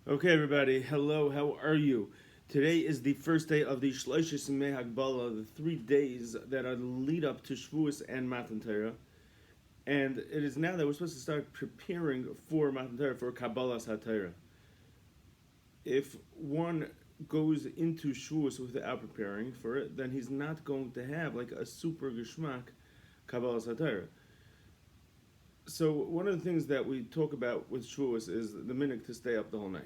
Okay, everybody. Hello. How are you? Today is the first day of the Shloishes Minhag, the 3 days that are the lead up to Shavuos and Matan Torah, and it is now that we're supposed to start preparing for Matan Torah, for Kabbalas HaTorah. If one goes into Shavuos without preparing for it, then he's not going to have like a super geschmack Kabbalas HaTorah. So one of the things that we talk about with Shavuos is the minhag to stay up the whole night.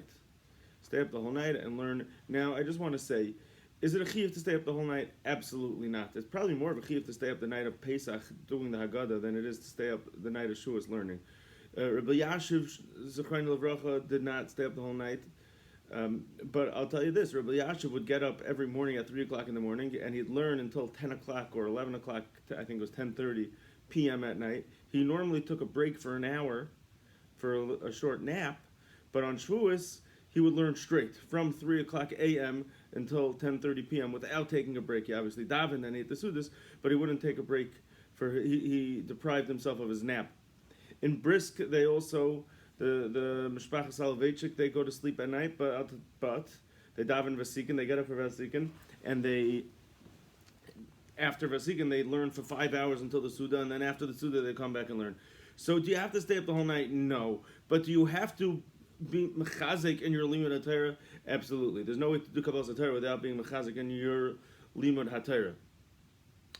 Stay up the whole night and learn. Now, I just want to say, is it a chiyuv to stay up the whole night? Absolutely not. It's probably more of a chiyuv to stay up the night of Pesach doing the Haggadah than it is to stay up the night of Shavuos learning. Rabbi Yashiv Zechron Levracha did not stay up the whole night. But I'll tell you this, Rabbi Yashiv would get up every morning at 3 o'clock in the morning, and he'd learn until 10 o'clock or 11 o'clock, I think it was 10:30 p.m. at night. He normally took a break for an hour for a short nap, but on Shavuos, he would learn straight from 3 o'clock a.m. until 10:30 p.m. without taking a break. He obviously davened and ate the sudas, but he wouldn't take a break. He deprived himself of his nap. In Brisk, they also, the Mishpachas Soloveitchik, they go to sleep at night, but they daven Vasikin, they get up for Vasikin, and after Vasikin, they learn for 5 hours until the Suda, and then after the Suda, they come back and learn. So do you have to stay up the whole night? No. But do you have to be mechazik in your limud haTorah? Absolutely. There's no way to do Kabbalas HaTorah without being mechazik in your limud haTorah.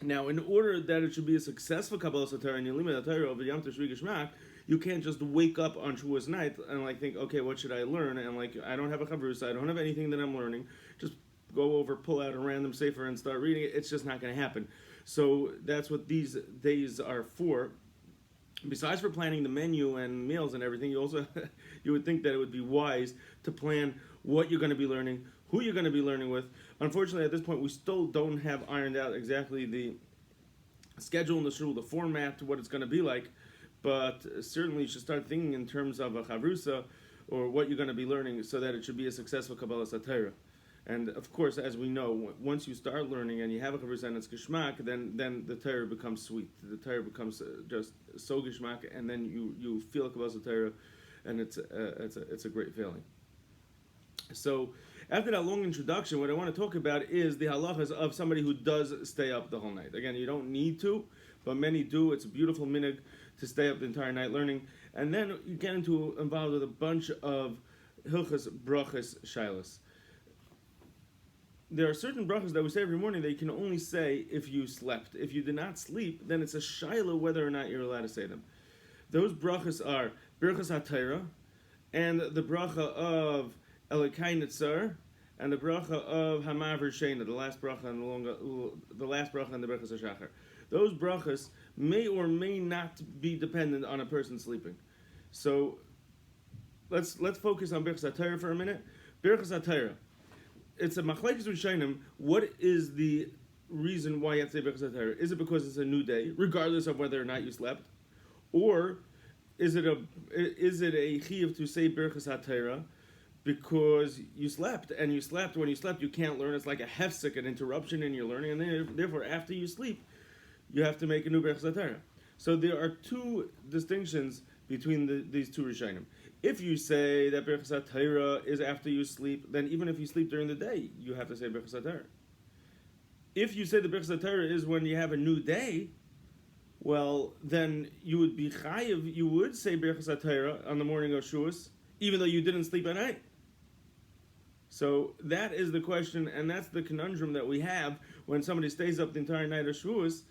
Now, in order that it should be a successful Kabbalas HaTorah in your limud haTorah over Yom Tov Shvi Geshmak, you can't just wake up on Shavuos night and think, okay, what should I learn? And I don't have a chavrusa, I don't have anything that I'm learning. Just go over, pull out a random sefer and start reading it. It's just not going to happen. So that's what these days are for. Besides for planning the menu and meals and everything, you would think that it would be wise to plan what you're going to be learning, who you're going to be learning with. Unfortunately, at this point, we still don't have ironed out exactly the schedule and the shul, the format, what it's going to be like. But certainly, you should start thinking in terms of a chavrusa or what you're going to be learning, so that it should be a successful Kabbalas HaTorah. And of course, as we know, once you start learning and you have a chavrusa and it's geschmack, then the Torah becomes sweet. The Torah becomes just so geschmack, and then you feel Kabbalas HaTorah, and it's a great feeling. So after that long introduction, what I want to talk about is the halachas of somebody who does stay up the whole night. Again, you don't need to, but many do. It's a beautiful minhag to stay up the entire night learning, and then you get involved with a bunch of hilchas, brachas, shilas. There are certain brachas that we say every morning that you can only say if you slept. If you did not sleep, then it's a shaila whether or not you're allowed to say them. Those brachas are Birchas HaTorah, and the bracha of Elokai Nitzar, and the bracha of Hamaver Shena, the last bracha and the last bracha and the Birchas HaShachar. Those brachas may or may not be dependent on a person sleeping. So let's focus on Birchas HaTorah for a minute. Birchas HaTorah. It's a machlekes rishonim. What is the reason why you have to say Birchas HaTorah? Is it because it's a new day, regardless of whether or not you slept, or is it a chiyuv to say Birchas HaTorah because you slept, and when you slept you can't learn? It's like a hefsek, an interruption in your learning, and then therefore after you sleep you have to make a new Birchas HaTorah. So there are two distinctions between these two rishonim. If you say that Birchas HaTorah is after you sleep, then even if you sleep during the day, you have to say Birchas HaTorah. If you say the Birchas HaTorah is when you have a new day, well, then you would be chayiv, you would say Birchas HaTorah on the morning of Shavuos, even though you didn't sleep at night. So that is the question, and that's the conundrum that we have when somebody stays up the entire night of Shavuos.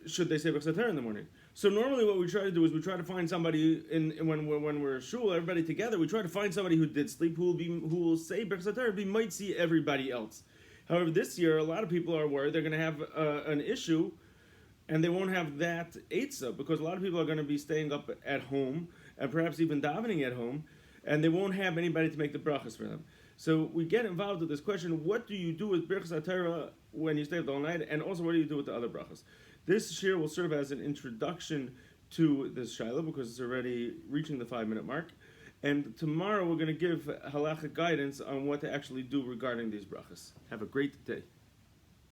Should they say Birchas HaTorah in the morning? So normally what we try to do is we try to find somebody when we're shul, everybody together, we try to find somebody who did sleep, who will say Birchas HaTorah. We might see everybody else. However, this year a lot of people are worried they're going to have an issue, and they won't have that eitzah, because a lot of people are going to be staying up at home and perhaps even davening at home, and they won't have anybody to make the brachas for them. So we get involved with this question: what do you do with Birchas HaTorah when you stay up all night, and also what do you do with the other brachas? This shir will serve as an introduction to this shaila, because it's already reaching the 5-minute mark. And tomorrow we're going to give halachic guidance on what to actually do regarding these brachas. Have a great day.